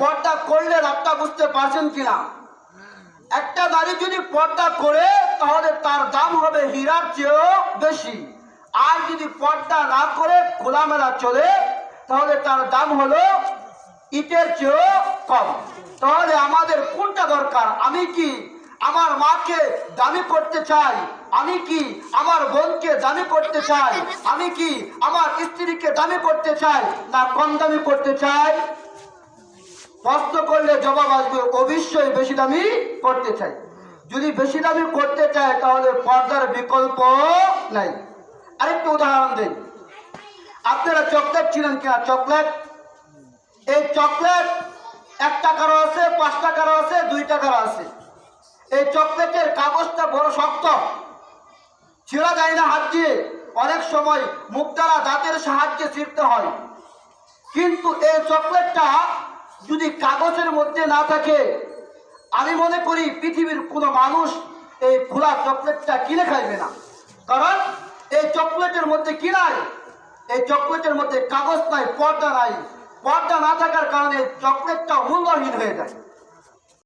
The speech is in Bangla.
পর্দা করলে লাভটা বুঝতে পারছেন কিনা? একটা নারী যদি পর্দা করে তাহলে তার দাম হবে হীরার চেয়েও বেশি, আর যদি পর্দা না করে খোলামেলা চলে তাহলে তার দাম হলো ইটের চেয়েও কম। তাহলে আমাদের কোনটা দরকার? আমি কি আমার মাকে দামি করতে চাই? আমি কি আমার বোনকে দামি করতে চাই? আমি কি আমার স্ত্রীকে দামি করতে চাই, না কম দামি করতে চাই? প্রশ্ন করলে জবাব আসবে অবশ্যই বেশি দামি করতে চাই। যদি বেশি দামি করতে চায় তাহলে পর্দার বিকল্প নাই। আরেকটু উদাহরণ দিই। আপনারা চকলেট ছিলেন কিনা? চকলেট, এই চকলেট 1 টাকারও আছে, 5 টাকারও আছে, 2 টাকারও আছে। এই চকলেটের কাগজটা বড় শক্ত, ছিঁড়া যায় না হাত দিয়ে, অনেক সময় মুখ দ্বারা দাঁতের সাহায্যে ছিঁড়তে হয়। কিন্তু এই চকলেটটা যদি কাগজের মধ্যে না থাকে, আমি মনে করি পৃথিবীর কোনো মানুষ এই খোলা চকলেটটা কিনে খাইবে না। কারণ এই চকলেটের মধ্যে কি নাই? এই চকলেটের মধ্যে কাগজ নাই, পর্দা নাই। পর্দা না থাকার কারণে চকলেটটা মূল্যহীন হয়ে যায়।